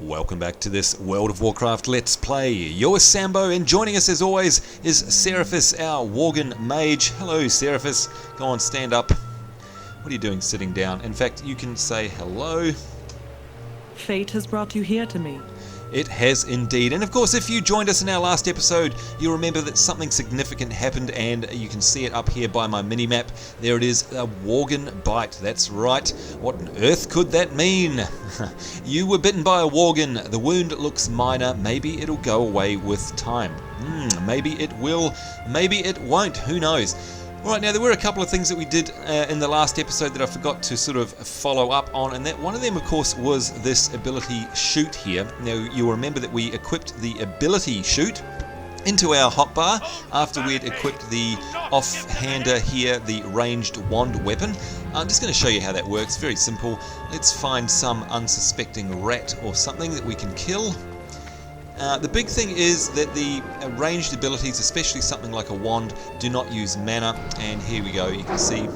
Welcome back to this World of Warcraft Let's Play. You're Sambo, and joining us as always is Seraphis, our Worgen mage. Hello Seraphis, go on, stand up. What are you doing sitting down? In fact, you can say hello. Fate has brought you here to me. It has indeed. And of course, if you joined us in our last episode, you'll remember that something significant happened, and you can see it up here by my mini-map. There it is, a Worgen bite. That's right. What on earth could that mean? You were bitten by a Worgen. The wound looks minor. Maybe it'll go away with time. Maybe it will. Maybe it won't. Who knows? Alright, now there were a couple of things that we did in the last episode that I forgot to sort of follow up on, and that one of them of course was this ability shoot here. Now you'll remember that we equipped the ability shoot into our hotbar after we had equipped the off-hander here, the ranged wand weapon. I'm just going to show you how that works, very simple. Let's find some unsuspecting rat or something that we can kill. The big thing is that the ranged abilities, especially something like a wand, do not use mana, and here we go, you can see,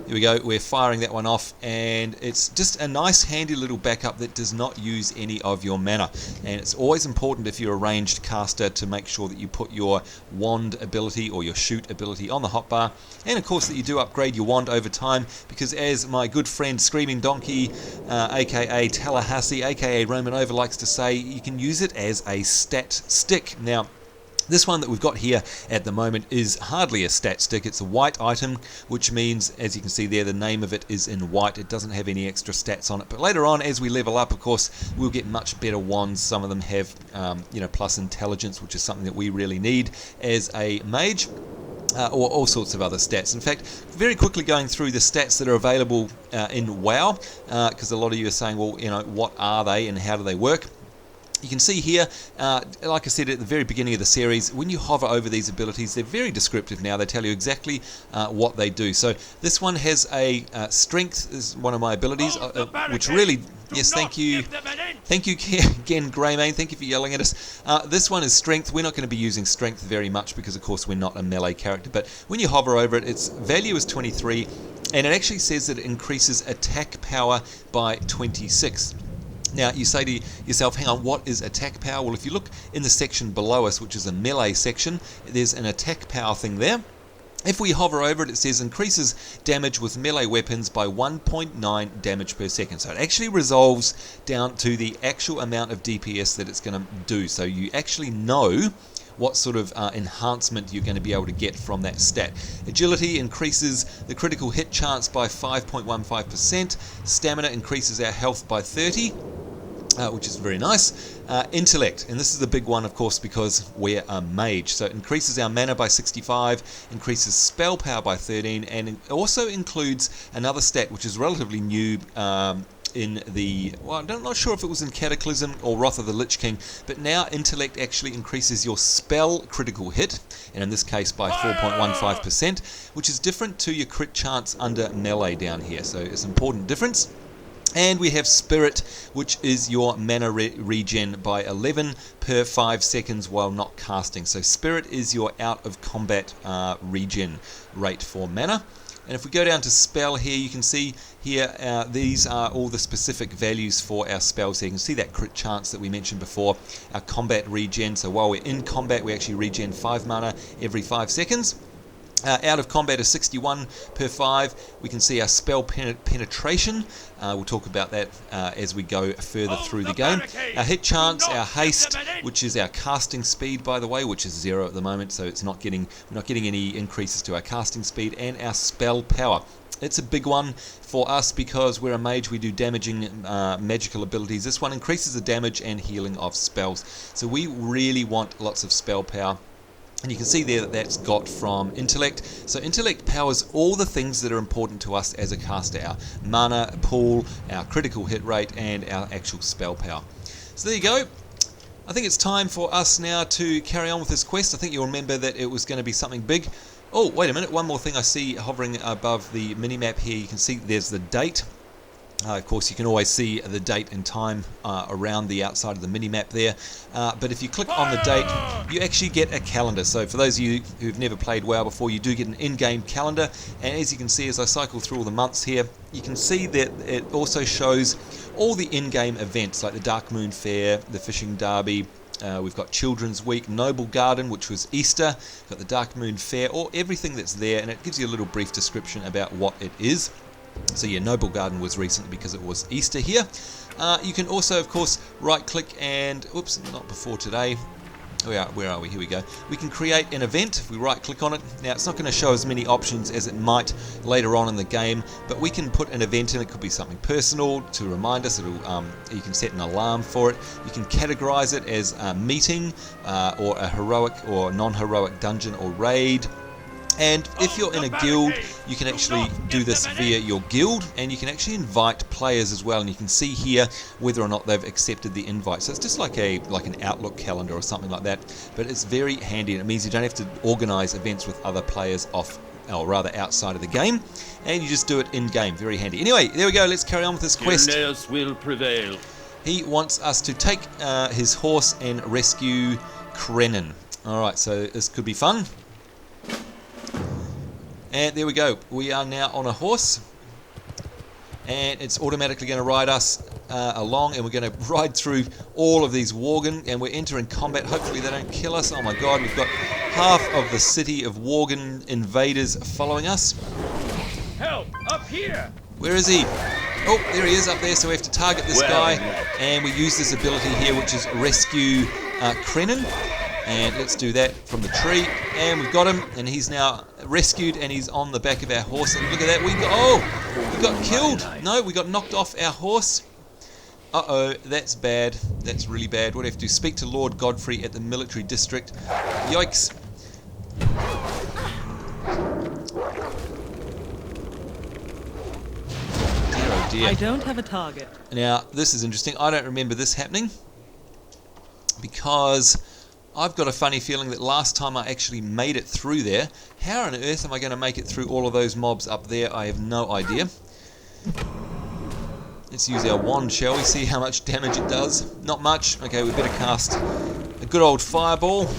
here we go, we're firing that one off, and it's just a nice handy little backup that does not use any of your mana. And it's always important if you're a ranged caster to make sure that you put your wand ability or your shoot ability on the hotbar, and of course that you do upgrade your wand over time, because as my good friend Screaming Donkey, aka Tallahassee, aka Roman Over, likes to say, you can use it as a stat stick. Now this one that we've got here at the moment is hardly a stat stick. It's a white item, which means, as you can see there, the name of it is in white. It doesn't have any extra stats on it. But later on, as we level up, of course, we'll get much better wands. Some of them have, plus intelligence, which is something that we really need as a mage. Or all sorts of other stats. In fact, very quickly going through the stats that are available in WoW, because a lot of you are saying, well, what are they and how do they work? You can see here, like I said at the very beginning of the series, when you hover over these abilities, they're very descriptive now. They tell you exactly what they do. So this one has a strength, is one of my abilities, which really, yes, thank you again, Greymane, thank you for yelling at us. This one is strength. We're not going to be using strength very much because, of course, we're not a melee character. But when you hover over it, its value is 23, and it actually says that it increases attack power by 26. Now, you say to yourself, hang on, what is attack power? Well, if you look in the section below us, which is a melee section, there's an attack power thing there. If we hover over it, it says increases damage with melee weapons by 1.9 damage per second. So it actually resolves down to the actual amount of DPS that it's going to do. So you actually know what sort of enhancement you're going to be able to get from that stat. Agility increases the critical hit chance by 5.15%. Stamina increases our health by 30. Which is very nice. Intellect, and this is the big one, of course, because we're a mage. So it increases our mana by 65, increases spell power by 13, and it also includes another stat which is relatively new in the, well, I'm not sure if it was in Cataclysm or Wrath of the Lich King, but now intellect actually increases your spell critical hit, and in this case by 4.15%, which is different to your crit chance under melee down here. So it's an important difference. And we have Spirit, which is your mana regen by 11 per 5 seconds while not casting. So Spirit is your out of combat regen rate for mana. And if we go down to spell here, you can see here these are all the specific values for our spells. So you can see that crit chance that we mentioned before, our combat regen. So while we're in combat, we actually regen 5 mana every 5 seconds. Out of combat is 61 per 5. We can see our spell penetration. We'll talk about that as we go further through the game. Our hit chance, our haste, which is our casting speed, by the way, which is 0 at the moment, so we're not getting any increases to our casting speed, and our spell power. It's a big one for us because we're a mage. We do damaging magical abilities. This one increases the damage and healing of spells. So we really want lots of spell power. And you can see there that that's got from intellect. So intellect powers all the things that are important to us as a caster. Our mana pool, our critical hit rate, and our actual spell power. So there you go. I think it's time for us now to carry on with this quest. I think you'll remember that it was going to be something big. Oh, wait a minute. One more thing I see hovering above the mini-map here. You can see there's the date. Of course, you can always see the date and time around the outside of the mini-map there. But if you click on the date, you actually get a calendar. So for those of you who've never played WoW before, you do get an in-game calendar. And as you can see, as I cycle through all the months here, you can see that it also shows all the in-game events, like the Dark Moon Fair, the Fishing Derby. We've got Children's Week, Noble Garden, which was Easter, got the Dark Moon Fair, or everything that's there. And it gives you a little brief description about what it is. So yeah, Noble Garden was recently because it was Easter here. You can also, of course, right-click and, oops, not before today. Where are we? Here we go. We can create an event if we right-click on it. Now, it's not going to show as many options as it might later on in the game, but we can put an event in. It could be something personal to remind us. You can set an alarm for it. You can categorize it as a meeting or a heroic or non-heroic dungeon or raid. And if you're in a guild, you can actually do this via your guild, and you can actually invite players as well, and you can see here whether or not they've accepted the invite. So it's just like an Outlook calendar or something like that, but it's very handy, and it means you don't have to organize events with other players outside of the game, and you just do it in game. Very handy. Anyway, there we go. Let's carry on with this quest. Gilneas will prevail. He wants us to take his horse and rescue Krenin. All right, so this could be fun. And there we go. We are now on a horse, and it's automatically going to ride us along, and we're going to ride through all of these Worgen, and we're entering combat. Hopefully they don't kill us. Oh my god, we've got half of the city of Worgen invaders following us. Help! Up here! Where is he? Oh, there he is up there, so we have to target this guy, and we use this ability here, which is rescue Krenin. And let's do that from the tree, and we've got him, and he's now rescued, and he's on the back of our horse. And look at that, we got killed. No, we got knocked off our horse. Uh-oh, that's bad. That's really bad. What do we have to do? Speak to Lord Godfrey at the military district. Yikes. Dear, oh dear. I don't have a target. Now, this is interesting. I don't remember this happening, because I've got a funny feeling that last time I actually made it through there. How on earth am I going to make it through all of those mobs up there? I have no idea. Let's use our wand, shall we? See how much damage it does. Not much. Okay, we better cast a good old fireball.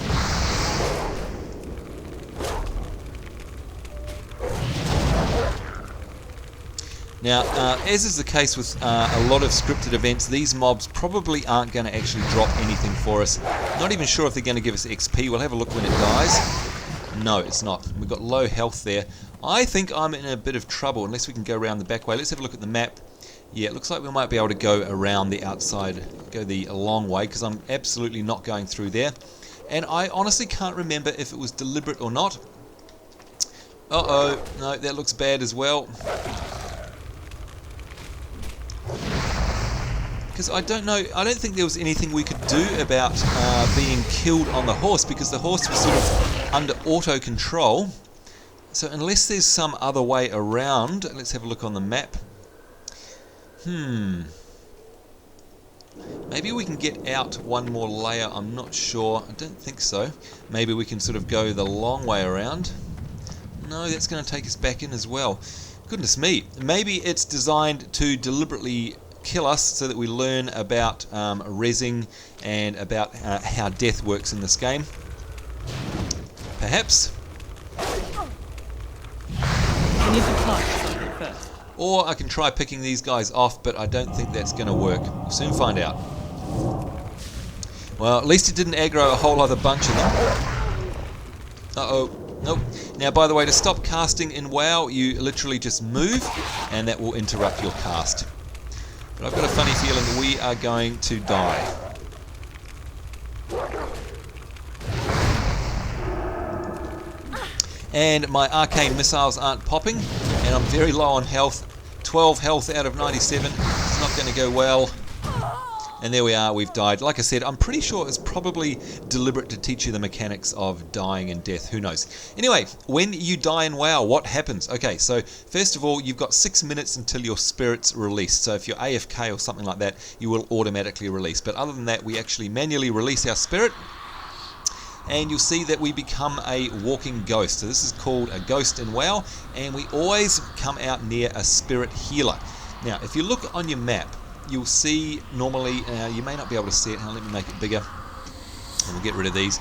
Now, as is the case with a lot of scripted events, these mobs probably aren't going to actually drop anything for us. Not even sure if they're going to give us XP. We'll have a look when it dies. No, it's not. We've got low health there. I think I'm in a bit of trouble, unless we can go around the back way. Let's have a look at the map. Yeah, it looks like we might be able to go around the outside, go the long way, because I'm absolutely not going through there. And I honestly can't remember if it was deliberate or not. Uh-oh. No, that looks bad as well. Because I don't think there was anything we could do about being killed on the horse, because the horse was sort of under auto control. So unless there's some other way around, let's have a look on the map. Maybe we can get out one more layer, I'm not sure. I don't think so. Maybe we can sort of go the long way around. No, that's going to take us back in as well. Goodness me. Maybe it's designed to deliberately kill us so that we learn about rezzing and about how death works in this game. Perhaps. I need to touch something first. Or I can try picking these guys off, but I don't think that's going to work. We'll soon find out. Well, at least it didn't aggro a whole other bunch of them. Uh-oh. Nope. Now, by the way, to stop casting in WoW, you literally just move, and that will interrupt your cast. But I've got a funny feeling we are going to die. And my arcane missiles aren't popping, and I'm very low on health. 12 health out of 97. It's not going to go well. And there we are, we've died. Like I said, I'm pretty sure it's probably deliberate to teach you the mechanics of dying and death. Who knows? Anyway, when you die in WoW, what happens? Okay, so first of all, you've got 6 minutes until your spirit's released. So if you're AFK or something like that, you will automatically release. But other than that, we actually manually release our spirit. And you'll see that we become a walking ghost. So this is called a ghost in WoW, and we always come out near a spirit healer. Now, if you look on your map, you'll see normally, you may not be able to see it. Let me make it bigger, and we'll get rid of these.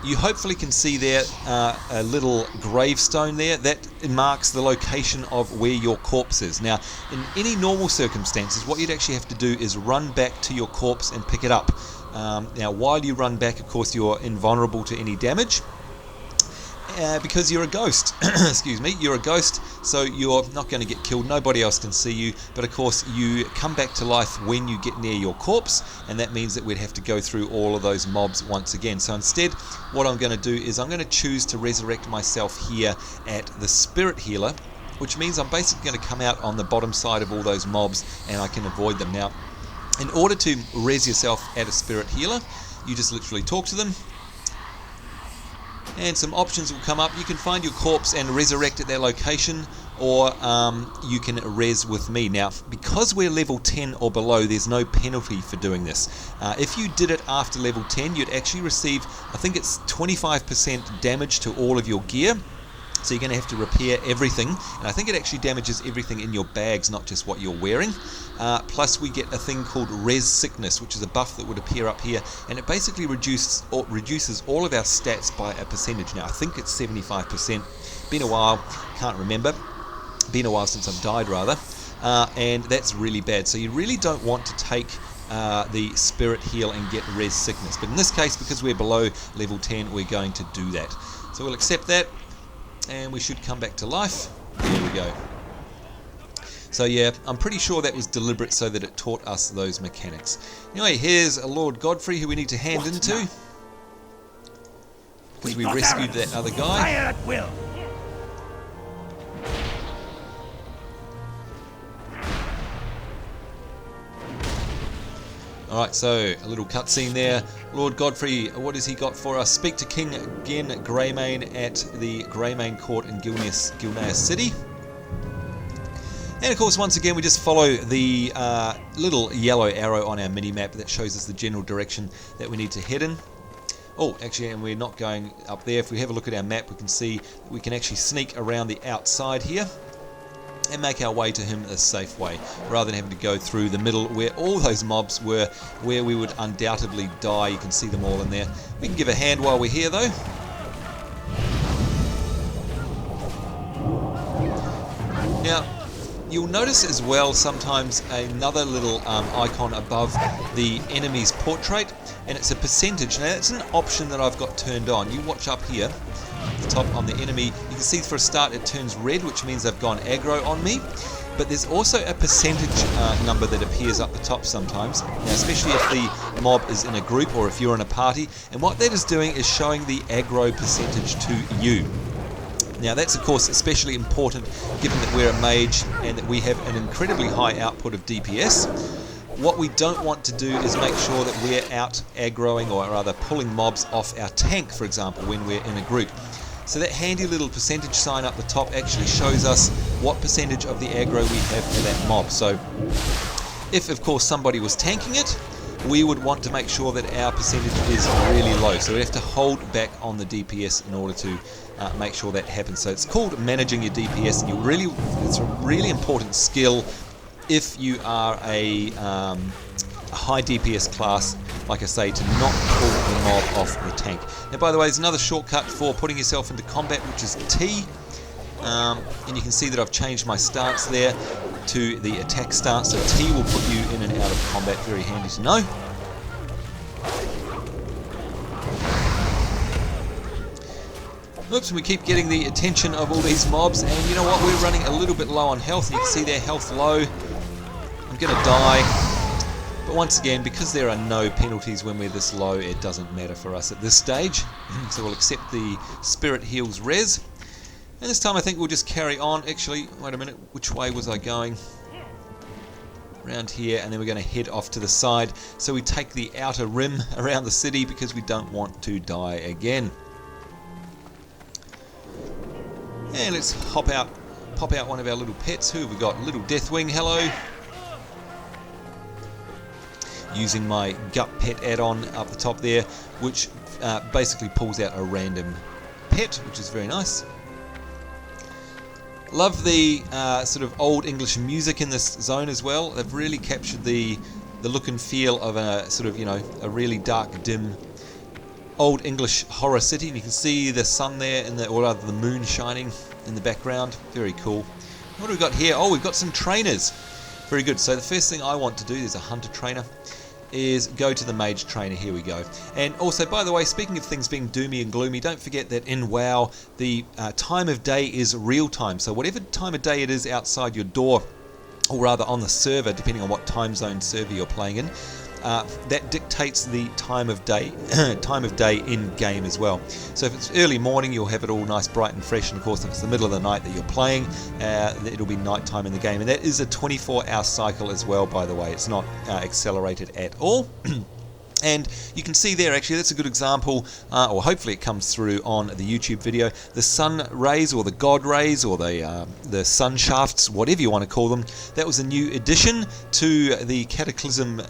You hopefully can see there a little gravestone there. That marks the location of where your corpse is. Now, in any normal circumstances, what you'd actually have to do is run back to your corpse and pick it up. Now, while you run back, of course, you're invulnerable to any damage. Because you're a ghost. Excuse me, you're a ghost, so you're not going to get killed. Nobody else can see you, but of course you come back to life when you get near your corpse, and that means that we'd have to go through all of those mobs once again. So instead, what I'm going to do is I'm going to choose to resurrect myself here at the Spirit Healer, which means I'm basically going to come out on the bottom side of all those mobs and I can avoid them. Now, in order to res yourself at a Spirit Healer, you just literally talk to them, and some options will come up. You can find your corpse and resurrect at that location, or you can res with me. Now, because we're level 10 or below, there's no penalty for doing this. If you did it after level 10, you'd actually receive, I think it's 25% damage to all of your gear. So you're going to have to repair everything, and I think it actually damages everything in your bags, not just what you're wearing. Plus we get a thing called Res Sickness, which is a buff that would appear up here, and it basically reduces all of our stats by a percentage. Now I think it's 75%. Been a while, can't remember. Been a while since I've died rather, and that's really bad. So you really don't want to take the Spirit Heal and get Res Sickness. But in this case, because we're below level 10, we're going to do that. So we'll accept that. And we should come back to life. There we go. So yeah, I'm pretty sure that was deliberate so that it taught us those mechanics. Anyway, here's a Lord Godfrey who we need to hand into, because we rescued that other guy. Fire at will. Alright, so a little cutscene there. Lord Godfrey, what has he got for us? Speak to King Gen Greymane at the Greymane Court in Gilneas City. And of course, once again, we just follow the little yellow arrow on our mini-map that shows us the general direction that we need to head in. Oh, actually, and we're not going up there. If we have a look at our map, we can see that we can actually sneak around the outside here and make our way to him a safe way, rather than having to go through the middle where all those mobs were, where we would undoubtedly die. You can see them all in there. We can give a hand while we're here though. Now, you'll notice as well sometimes another little icon above the enemy's portrait, and it's a percentage. Now that's an option that I've got turned on. You watch up here at the top on the enemy, you can see for a start it turns red, which means they've gone aggro on me. But there's also a percentage number that appears up the top sometimes, now, especially if the mob is in a group or if you're in a party, and what that is doing is showing the aggro percentage to you. Now that's of course especially important given that we're a mage and that we have an incredibly high output of DPS. What we don't want to do is make sure that we're out aggroing, or rather pulling mobs off our tank, for example, when we're in a group. So that handy little percentage sign up the top actually shows us what percentage of the aggro we have for that mob. So if of course somebody was tanking it, we would want to make sure that our percentage is really low. So we have to hold back on the DPS in order to make sure that happens. So it's called managing your DPS, and it's a really important skill if you are a high DPS class, like I say, to not pull the mob off the tank. Now, by the way, there's another shortcut for putting yourself into combat, which is T. And you can see that I've changed my stance there to the attack stance. So T will put you in and out of combat. Very handy to know. Oops, and we keep getting the attention of all these mobs, and you know what, we're running a little bit low on health. You can see their health low. I'm going to die. But once again, because there are no penalties when we're this low, it doesn't matter for us at this stage. So we'll accept the Spirit Heals res. And this time I think we'll just carry on. Actually, wait a minute, which way was I going? Around here, and then we're going to head off to the side. So we take the outer rim around the city because we don't want to die again. And let's pop out one of our little pets. Who have we got? Little Deathwing, hello. Using my gut pet add-on up the top there, which basically pulls out a random pet, which is very nice. Love the sort of old English music in this zone as well. They've really captured the look and feel of a sort of, a really dark, dim, old English horror city. And you can see the sun there, or rather the moon shining in the background. Very cool. What do we got here? Oh, we've got some trainers. Very good. So the first thing I want to do, there's a hunter trainer, is go to the mage trainer. Here we go. And also, by the way, speaking of things being doomy and gloomy, don't forget that in WoW the time of day is real time. So whatever time of day it is outside your door, or rather on the server, depending on what time zone server you're playing in, that dictates the time of day in game as well. So if it's early morning, you'll have it all nice, bright and fresh, and of course if it's the middle of the night that you're playing, it'll be night time in the game. And that is a 24-hour cycle as well, by the way. It's not accelerated at all. And you can see there, actually, that's a good example, or hopefully it comes through on the YouTube video, the sun rays, or the god rays, or the sun shafts, whatever you want to call them. That was a new addition to the Cataclysm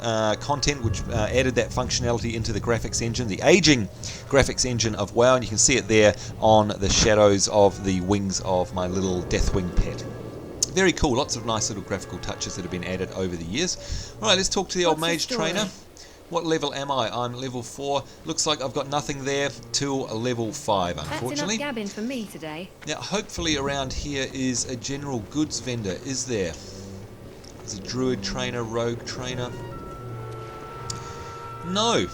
content, which added that functionality into the graphics engine, the aging graphics engine of WoW, and you can see it there on the shadows of the wings of my little Deathwing pet. Very cool, lots of nice little graphical touches that have been added over the years. All right, let's talk to the old mage trainer. What level am I? I'm level 4. Looks like I've got nothing there till level 5, unfortunately. That's enough gabbing for me today. Now, hopefully around here is a general goods vendor. Is there? There's a druid trainer, rogue trainer. No.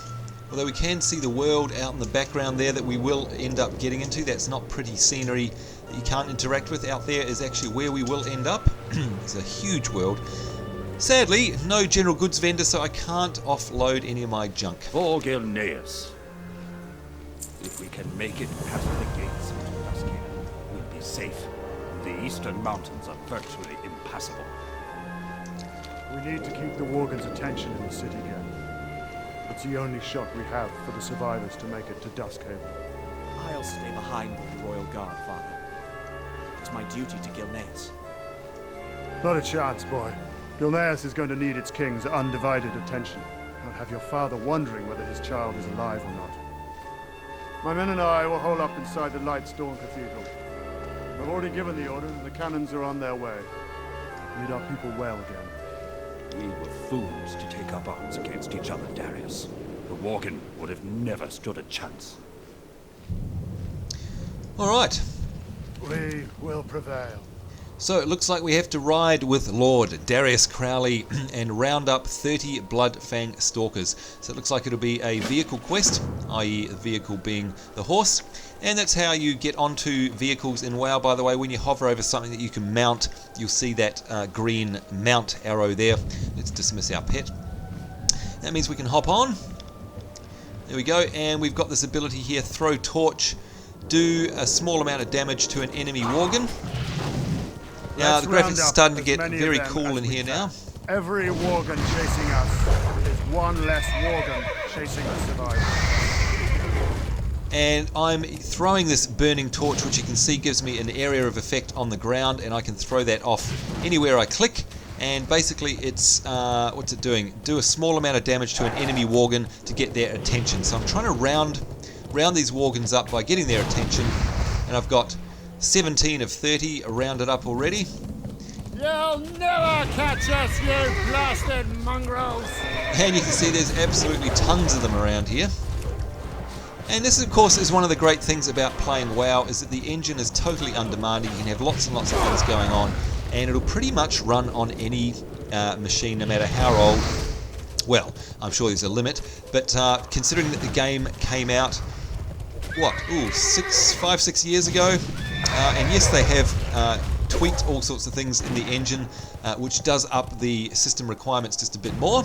Although we can see the world out in the background there that we will end up getting into. That's not pretty scenery that you can't interact with. Out there is actually where we will end up. It's a huge world. Sadly, no general goods vendor, so I can't offload any of my junk. For Gilneas. If we can make it past the gates of Duskhaven, we'll be safe. The eastern mountains are virtually impassable. We need to keep the Worgen's attention in the city again. It's the only shot we have for the survivors to make it to Duskhaven. I'll stay behind with the Royal Guard, Father. It's my duty to Gilneas. Not a chance, boy. Gilneas is going to need its king's undivided attention. I'll have your father wondering whether his child is alive or not. My men and I will hold up inside the Lightstorm Cathedral. I've already given the order, and the cannons are on their way. Lead our people well again. We were fools to take up arms against each other, Darius. The Worgen would have never stood a chance. Alright. We will prevail. So it looks like we have to ride with Lord Darius Crowley and round up 30 Bloodfang Stalkers. So it looks like it'll be a vehicle quest, i.e. the vehicle being the horse. And that's how you get onto vehicles in WoW, by the way. When you hover over something that you can mount, you'll see that green mount arrow there. Let's dismiss our pet. That means we can hop on. There we go, and we've got this ability here, throw torch, do a small amount of damage to an enemy Worgen. Now the graphics are starting to get very cool in here now. Every Worgen chasing us is one less Worgen chasing a survivor. And I'm throwing this burning torch, which you can see gives me an area of effect on the ground, and I can throw that off anywhere I click. And basically it's, what's it doing? Do a small amount of damage to an enemy Worgen to get their attention. So I'm trying to round these Worgens up by getting their attention, and I've got 17 of 30 rounded up already. You'll never catch us, you blasted mongrels! And you can see there's absolutely tons of them around here. And this, of course, is one of the great things about playing WoW, is that the engine is totally undemanding. You can have lots and lots of things going on, and it'll pretty much run on any machine, no matter how old. Well, I'm sure there's a limit, but considering that the game came out, what, 5-6 years ago, and yes, they have tweaked all sorts of things in the engine, which does up the system requirements just a bit more.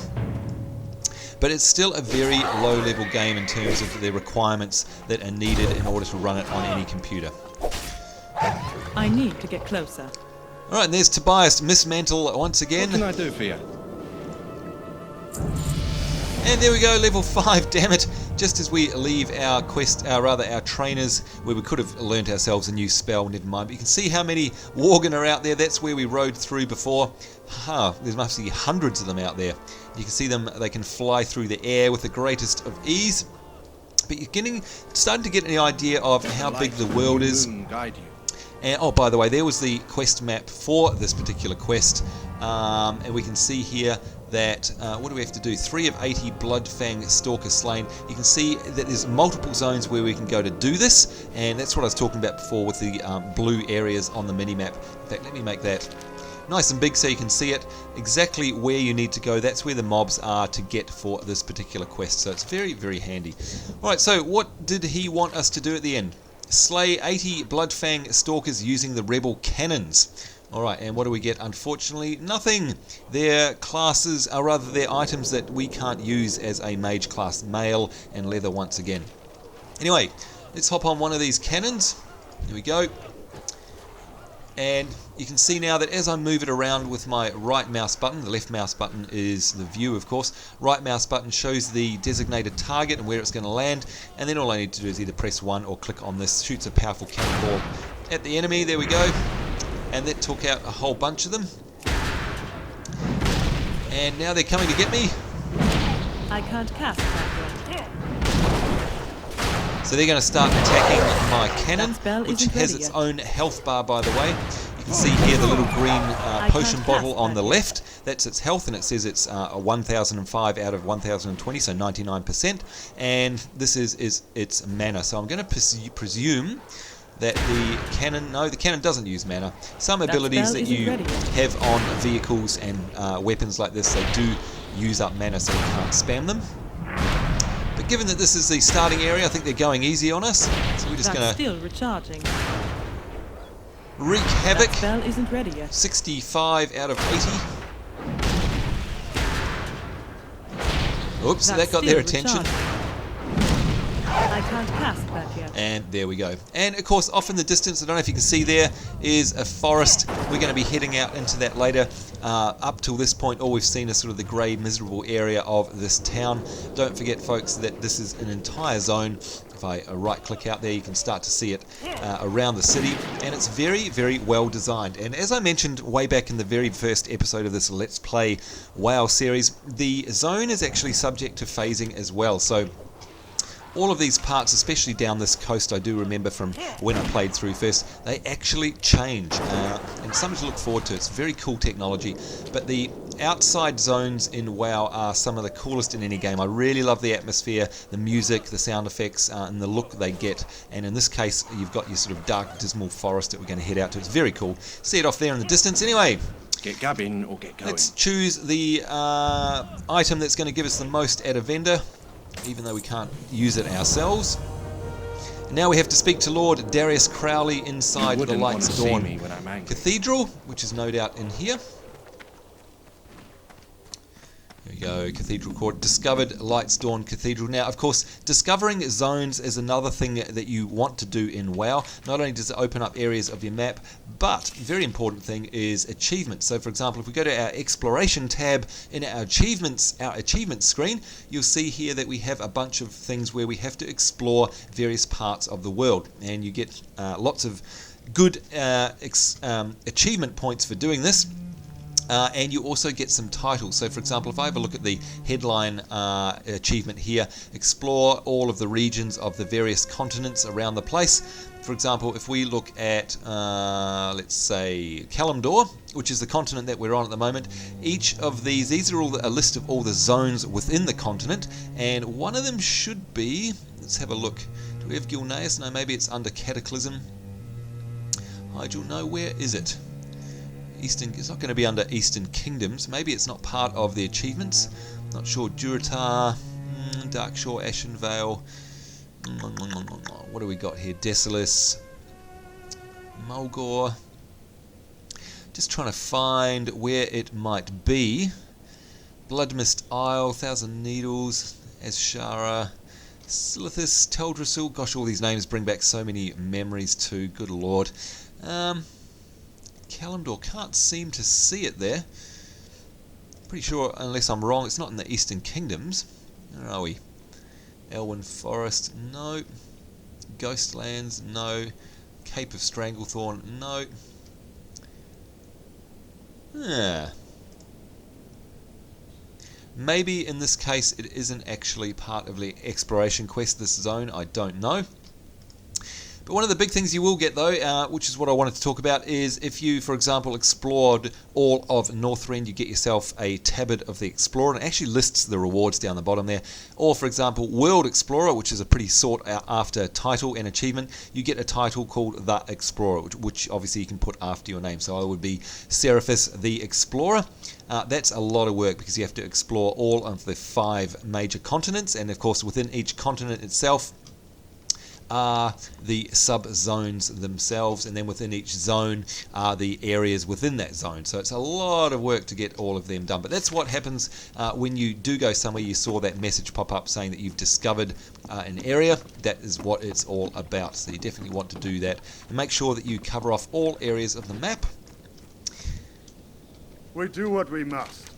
But it's still a very low-level game in terms of the requirements that are needed in order to run it on any computer. I need to get closer. Alright, and there's Tobias Mismantle once again. What can I do for you? And there we go, level 5, damn it. Just as we leave our quest, our trainers, where we could have learnt ourselves a new spell, never mind. But you can see how many Worgen are out there. That's where we rode through before. There must be hundreds of them out there. You can see them, they can fly through the air with the greatest of ease. But you're starting to get an idea of how big the world is. And oh, by the way, there was the quest map for this particular quest, and we can see here that what do we have to do? 3 of 80 Bloodfang Stalkers slain. You can see that there's multiple zones where we can go to do this, and that's what I was talking about before with the blue areas on the mini-map. In fact, let me make that nice and big so you can see it exactly where you need to go. That's where the mobs are to get for this particular quest, so it's very, very handy. Alright, so what did he want us to do at the end? Slay 80 Bloodfang Stalkers using the rebel cannons. Alright, and what do we get? Unfortunately, nothing. They're classes, or rather they're items that we can't use as a mage class. Mail and leather once again. Anyway, let's hop on one of these cannons. Here we go. And you can see now that as I move it around with my right mouse button, the left mouse button is the view of course, right mouse button shows the designated target and where it's going to land, and then all I need to do is either press 1 or click on this, shoots a powerful cannonball at the enemy, there we go, and that took out a whole bunch of them. And now they're coming to get me. I can't cast that yet. So they're going to start attacking my cannon, That spell which isn't has ready its yet. own health bar, by the way. You can see here the little green potion can't bottle cast on the that. left. That's its health, and it says it's a 1005 out of 1020, so 99%. And this is its mana. So I'm going to presume that the cannon... No, the cannon doesn't use mana. Some That abilities spell that isn't you ready yet. have on vehicles and weapons like this, they do use up mana, so you can't spam them. But given that this is the starting area, I think they're going easy on us. So we're just That's going to still recharging. wreak havoc. That spell isn't ready yet. 65 out of 80. Oops, That's that got still their attention. recharging. I can't cast that yet. And there we go. And of course, off in the distance, I don't know if you can see there, is a forest. We're going to be heading out into that later. Up till this point, all we've seen is sort of the grey, miserable area of this town. Don't forget, folks, that this is an entire zone. If I right-click out there, you can start to see it around the city. And it's very, very well designed. And as I mentioned way back in the very first episode of this Let's Play WoW series, the zone is actually subject to phasing as well. So all of these parts, especially down this coast, I do remember from when I played through first, they actually change, and something to look forward to. It's very cool technology, but the outside zones in WoW are some of the coolest in any game. I really love the atmosphere, the music, the sound effects, and the look they get, and in this case you've got your sort of dark, dismal forest that we're going to head out to. It's very cool. See it off there in the distance. Anyway, Get gabbing or get going. let's choose the item that's going to give us the most at a vendor, even though we can't use it ourselves. Now we have to speak to Lord Darius Crowley inside the Wouldn't want Light's to see Dawn me when I'm angry. Cathedral, which is no doubt in here. There we go, Cathedral Court, discovered Light's Dawn Cathedral. Now, of course, discovering zones is another thing that you want to do in WoW. Not only does it open up areas of your map, but very important thing is achievements. So, for example, if we go to our exploration tab in our achievements screen, you'll see here that we have a bunch of things where we have to explore various parts of the world, and you get lots of good achievement points for doing this. And you also get some titles. So, for example, if I have a look at the headline achievement here, explore all of the regions of the various continents around the place. For example, if we look at, let's say, Kalimdor, which is the continent that we're on at the moment, each of these are all a list of all the zones within the continent, and one of them should be, let's have a look, do we have Gilneas? No, maybe it's under Cataclysm. Hyjal, no, where is it? Eastern, it's not going to be under Eastern Kingdoms. Maybe it's not part of the achievements. Not sure. Durotar, Darkshore, Ashen Vale. What do we got here? Desolus, Mulgore. Just trying to find where it might be. Bloodmist Isle, Thousand Needles, Azshara, Silithus, Teldrassil. Gosh, all these names bring back so many memories too. Good lord. Kalimdor, can't seem to see it there. Pretty sure, unless I'm wrong, it's not in the Eastern Kingdoms. Where are we? Elwyn Forest, no. Ghostlands, no. Cape of Stranglethorn, no. Maybe in this case it isn't actually part of the exploration quest, this zone, I don't know. But one of the big things you will get though, which is what I wanted to talk about, is if you, for example, explored all of Northrend, you get yourself a Tabard of the Explorer, and it actually lists the rewards down the bottom there. Or for example, World Explorer, which is a pretty sought after title and achievement, you get a title called The Explorer, which obviously you can put after your name. So I would be Seraphis the Explorer. That's a lot of work because you have to explore all of the 5 major continents, and of course within each continent itself are the sub-zones themselves, and then within each zone are the areas within that zone. So it's a lot of work to get all of them done. But that's what happens when you do go somewhere. You saw that message pop up saying that you've discovered an area. That is what it's all about. So you definitely want to do that. And make sure that you cover off all areas of the map. We do what we must.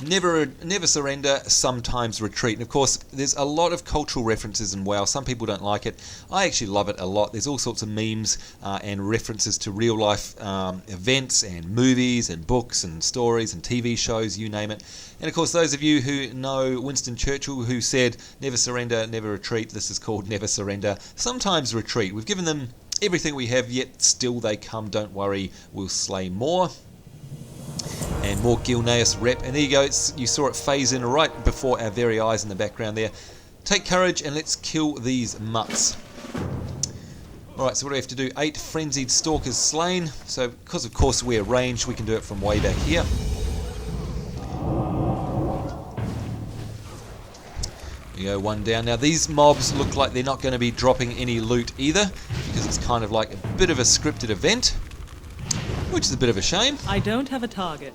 Never surrender, sometimes retreat. And of course, there's a lot of cultural references in WoW. Some people don't like it. I actually love it a lot. There's all sorts of memes and references to real life events and movies and books and stories and TV shows, you name it. And of course, those of you who know Winston Churchill, who said, never surrender, never retreat, this is called never surrender, sometimes retreat. We've given them everything we have, yet still they come. Don't worry, we'll slay more. And more Gilneas rep, and there you go, you saw it phase in right before our very eyes in the background there. Take courage and let's kill these mutts. Alright, so what do we have to do? 8 frenzied stalkers slain. So because of course we're ranged, we can do it from way back here. There you go, 1 down. Now these mobs look like they're not going to be dropping any loot either, because it's kind of like a bit of a scripted event, which is a bit of a shame. I don't have a target.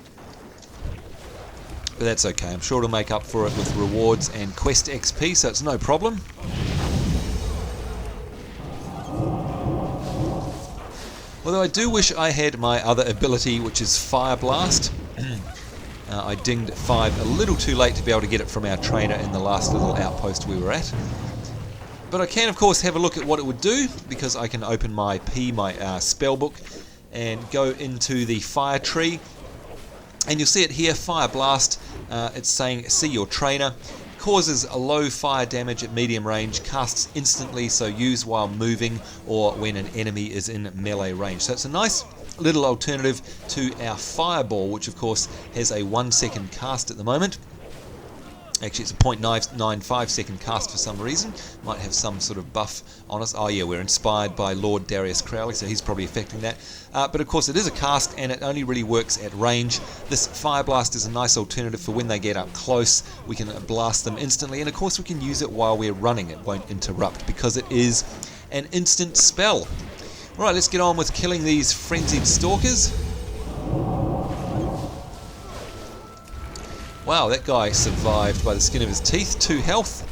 But that's okay, I'm sure it'll make up for it with rewards and quest XP, so it's no problem. Although I do wish I had my other ability, which is Fire Blast. I dinged 5 a little too late to be able to get it from our trainer in the last little outpost we were at. But I can of course have a look at what it would do, because I can open my spell book and go into the fire tree. And you'll see it here, Fire Blast. It's saying, see your trainer. Causes a low fire damage at medium range, casts instantly, so use while moving or when an enemy is in melee range. So it's a nice little alternative to our Fireball, which of course has a 1 second cast at the moment. Actually, it's a 0.95 second cast for some reason. Might have some sort of buff on us. Oh yeah, we're inspired by Lord Darius Crowley, so he's probably affecting that. But of course, it is a cast, and it only really works at range. This Fire Blast is a nice alternative for when they get up close. We can blast them instantly, and of course we can use it while we're running. It won't interrupt, because it is an instant spell. Right, let's get on with killing these frenzied stalkers. Wow, that guy survived by the skin of his teeth. 2 health.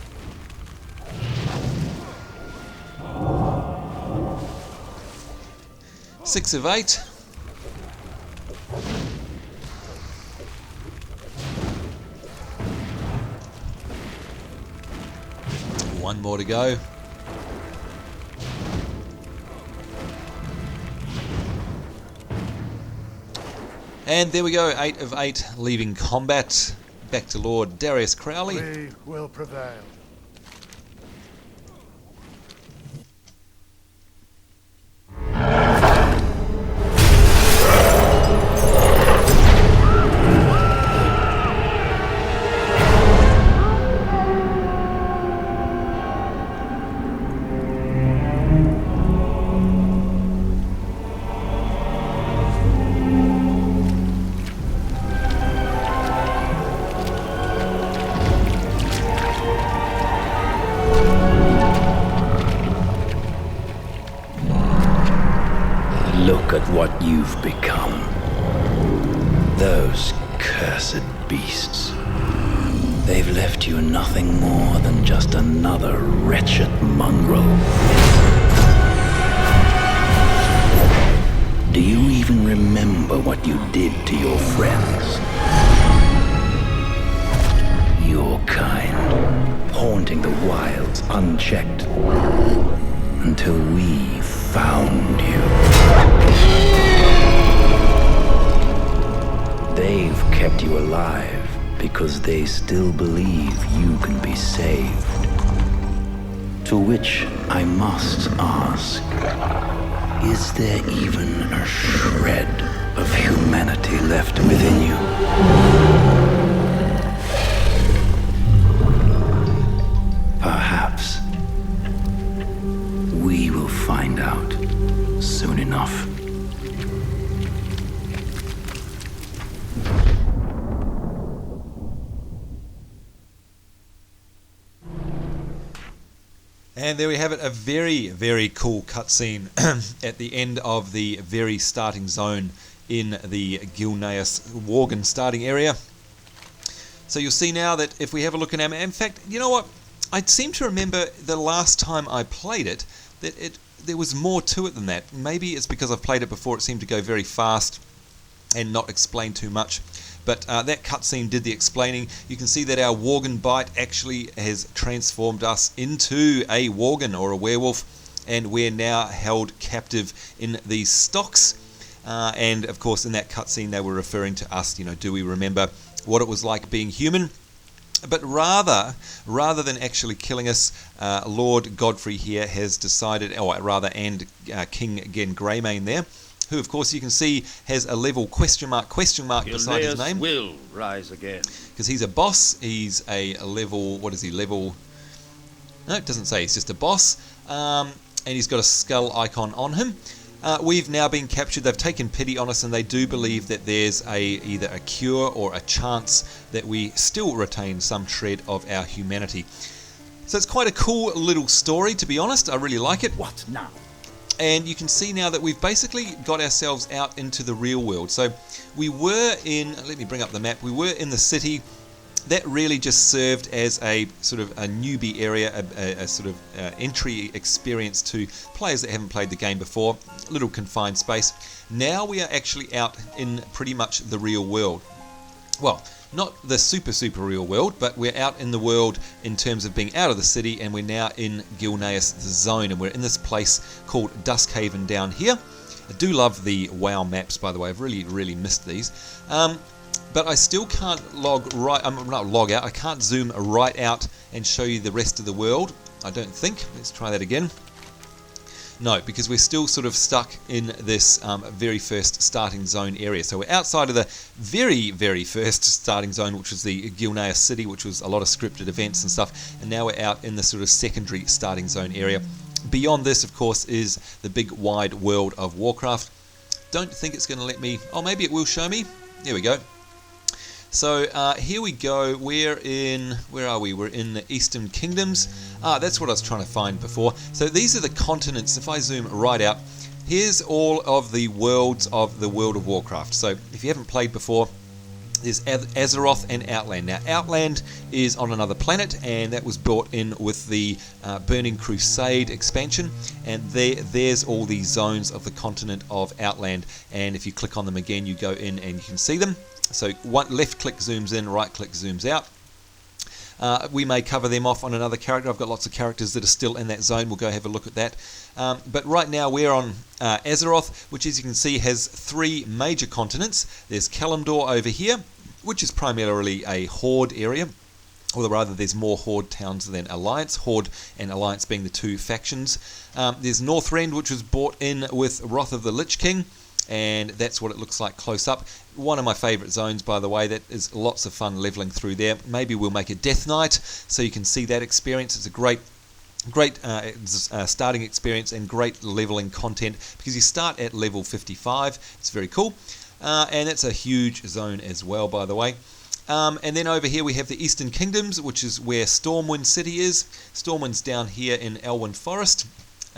Six of 8. One more to go. And there we go, 8 of 8 leaving combat. Back to Lord Darius Crowley. We will prevail. Look at what you've become. Those cursed beasts. They've left you nothing more than just another wretched mongrel. Do you even remember what you did to your friends? Your kind, haunting the wilds unchecked, until we found you. They've kept you alive because they still believe you can be saved. To which I must ask, is there even a shred of humanity left within you? Perhaps we will find out soon enough. And there we have it, a very, very cool cutscene at the end of the very starting zone in the Gilneas Worgen starting area. So you'll see now that if we have a look at our map, in fact, you know what? I seem to remember the last time I played it, that there was more to it than that. Maybe it's because I've played it before, it seemed to go very fast and not explain too much. But that cutscene did the explaining. You can see that our Worgen bite actually has transformed us into a Worgen or a werewolf, and we're now held captive in these stocks. And of course, in that cutscene, they were referring to us. You know, do we remember what it was like being human? But rather than actually killing us, Lord Godfrey here has decided, and King again Greymane there, who of course you can see has a level question mark beside his name. Will rise again. Because he's a boss, he's a level, what is he, level, no it doesn't say, he's just a boss, and he's got a skull icon on him. We've now been captured, they've taken pity on us, and they do believe that there's either a cure or a chance that we still retain some shred of our humanity. So it's quite a cool little story, to be honest. I really like it. What now? And you can see now that we've basically got ourselves out into the real world. So we were in, let me bring up the map, we were in the city. That really just served as a sort of a newbie area, a sort of entry experience to players that haven't played the game before, a little confined space. Now we are actually out in pretty much the real world. Well, not the super real world, but we're out in the world in terms of being out of the city, and we're now in Gilneas, the zone, and we're in this place called Duskhaven down here. I do love the WoW maps, by the way. I've really missed these. But I still can't log out. I can't zoom right out and show you the rest of the world, I don't think. Let's try that again. No, because we're still sort of stuck in this very first starting zone area. So we're outside of the very first starting zone, which was the Gilneas City, which was a lot of scripted events and stuff. And now we're out in the sort of secondary starting zone area. Beyond this, of course, is the big wide world of Warcraft. Don't think it's going to let me... Oh, maybe it will show me. There we go. So here we go. We're in... Where are we? We're in the Eastern Kingdoms. That's what I was trying to find before. So these are the continents. If I zoom right out, here's all of the worlds of the World of Warcraft. So if you haven't played before, there's Azeroth and Outland. Now, Outland is on another planet, and that was brought in with the Burning Crusade expansion. And there's all these zones of the continent of Outland. And if you click on them again, you go in and you can see them. So one left click zooms in, right click zooms out. We may cover them off on another character. I've got lots of characters that are still in that zone. We'll go have a look at that. But right now we're on Azeroth, which as you can see has three major continents. There's Kalimdor over here, which is primarily a Horde area. Or rather, there's more Horde towns than Alliance. Horde and Alliance being the two factions. There's Northrend, which was brought in with Wrath of the Lich King. And that's what it looks like close up. One of my favourite zones, by the way. That is lots of fun levelling through there. Maybe we'll make a Death Knight so you can see that experience. It's a great starting experience and great levelling content because you start at level 55. It's very cool. And it's a huge zone as well, by the way. And then over here we have the Eastern Kingdoms, which is where Stormwind City is. Stormwind's down here in Elwyn Forest.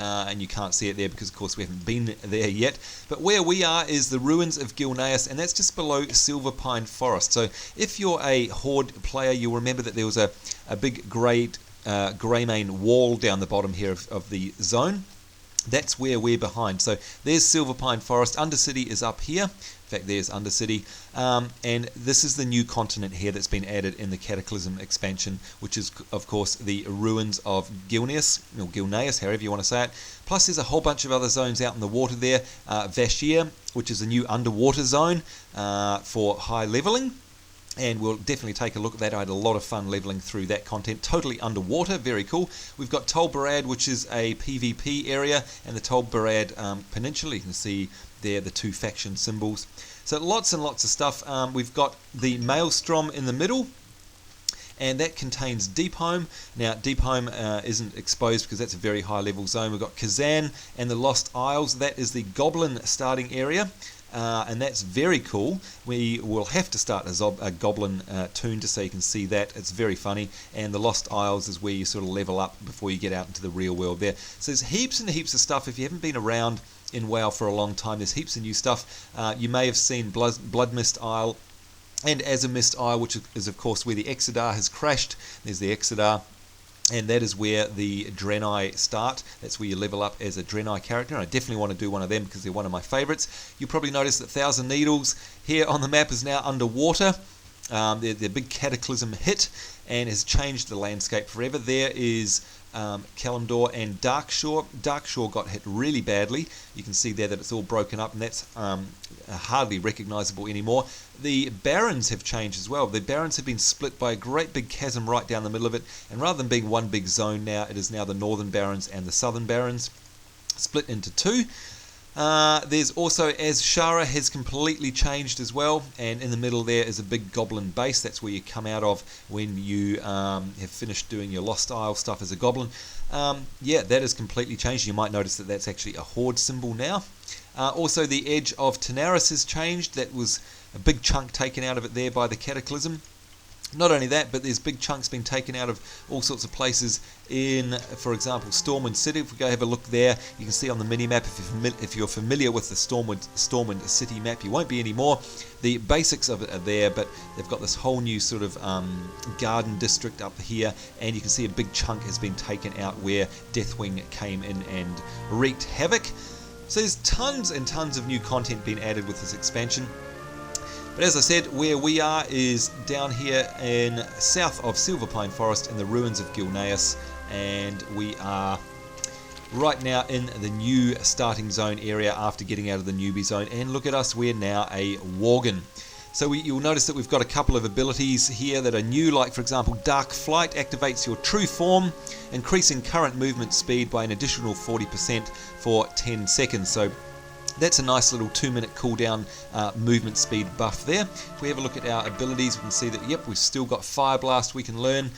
And you can't see it there because of course we haven't been there yet, but where we are is the ruins of Gilneas, and that's just below Silverpine Forest. So if you're a Horde player, you'll remember that there was a big Greymane wall down the bottom here of the zone. That's where we're behind. So there's Silverpine Forest. Undercity is up here. In fact, there's Undercity. And this is the new continent here that's been added in the Cataclysm expansion, which is, of course, the ruins of Gilneas, or Gilneas, however you want to say it. Plus, there's a whole bunch of other zones out in the water there. Vashir, which is a new underwater zone for high leveling. and we'll definitely take a look at that. I had a lot of fun leveling through that content, totally underwater, very cool. We've got Tol Barad, which is a PvP area, and the Tol Barad Peninsula. You can see there the two faction symbols. So lots and lots of stuff. We've got the Maelstrom in the middle, and that contains Deepholm. Now, Deepholm isn't exposed because that's a very high level zone. We've got Kazan and the Lost Isles. That is the Goblin starting area, and that's very cool. We will have to start a Goblin toon just so you can see that. It's very funny. And the Lost Isles is where you sort of level up before you get out into the real world there. So there's heaps and heaps of stuff. If you haven't been around in WoW for a long time, there's heaps of new stuff. You may have seen Bloodmist Isle and Azimist Isle, which is of course where the Exodar has crashed. There's the Exodar, and that is where the Draenei start. That's where you level up as a Draenei character. I definitely want to do one of them because they're one of my favourites. You'll probably notice that Thousand Needles here on the map is now underwater. The big cataclysm hit and has changed the landscape forever. There is Kalimdor and Darkshore. Darkshore got hit really badly. You can see there that it's all broken up, and that's hardly recognisable anymore. The Barrens have changed as well. The Barrens have been split by a great big chasm right down the middle of it, and rather than being one big zone now, it is now the Northern Barrens and the Southern Barrens, split into two. There's also Azshara has completely changed as well, and in the middle there is a big goblin base. That's where you come out of when you have finished doing your Lost Isle stuff as a goblin. Yeah, that has completely changed. You might notice that that's actually a horde symbol now. Also, the edge of Tanaris has changed. That was a big chunk taken out of it there by the cataclysm. Not only that, but there's big chunks being taken out of all sorts of places in, for example, Stormwind City. If we go have a look there, you can see on the mini-map, if you're familiar with the Stormwind City map, you won't be anymore. The basics of it are there, but they've got this whole new sort of garden district up here, and you can see a big chunk has been taken out where Deathwing came in and wreaked havoc. So there's tons and tons of new content being added with this expansion. But as I said, where we are is down here in south of Silverpine Forest in the ruins of Gilneas, and we are right now in the new starting zone area after getting out of the newbie zone. And look at us, we're now a Worgen. So you'll notice that we've got a couple of abilities here that are new, like for example Dark Flight activates your true form, increasing current movement speed by an additional 40% for 10 seconds. So that's a nice little 2-minute cooldown movement speed buff there. If we have a look at our abilities, we can see that, yep, we've still got Fire Blast we can learn.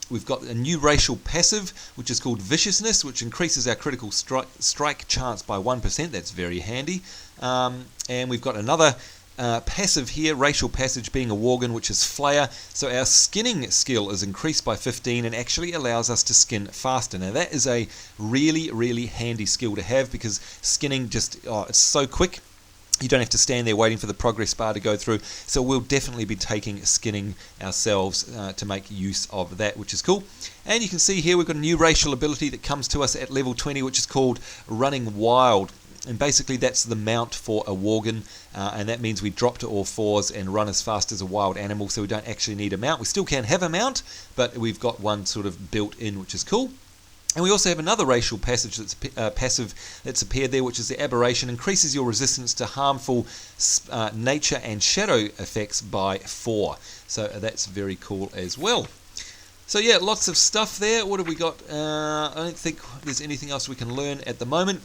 We've got a new racial passive, which is called Viciousness, which increases our critical strike chance by 1%. That's very handy. And we've got another passive here, racial passage, being a Worgen, which is Flayer. So our skinning skill is increased by 15 and actually allows us to skin faster. Now that is a really, really handy skill to have, because skinning just, it's so quick. You don't have to stand there waiting for the progress bar to go through. So we'll definitely be taking skinning ourselves to make use of that, which is cool. And you can see here we've got a new racial ability that comes to us at level 20, which is called Running Wild. And basically that's the mount for a Worgen, and that means we drop to all fours and run as fast as a wild animal, so we don't actually need a mount. We still can have a mount, but we've got one sort of built in, which is cool. And we also have another racial passage that's passive that's appeared there, which is the Aberration. Increases your resistance to harmful nature and shadow effects by 4. So that's very cool as well. So yeah, lots of stuff there. What have we got? I don't think there's anything else we can learn at the moment.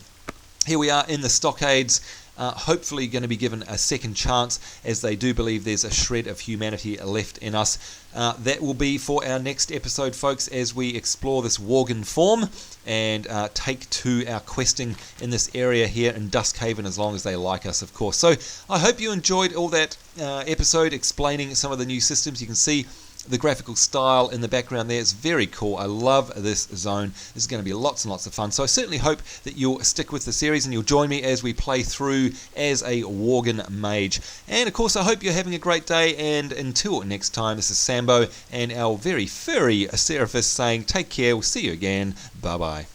Here we are in the Stockades, hopefully going to be given a second chance, as they do believe there's a shred of humanity left in us. That will be for our next episode, folks, as we explore this Worgen form and take to our questing in this area here in Duskhaven, as long as they like us, of course. So I hope you enjoyed all that episode explaining some of the new systems. You can see the graphical style in the background there is very cool. I love this zone. This is going to be lots and lots of fun. So I certainly hope that you'll stick with the series and you'll join me as we play through as a Worgen mage. And of course I hope you're having a great day, and until next time, this is Sambo and our very furry Seraphis saying take care. We'll see you again. Bye bye.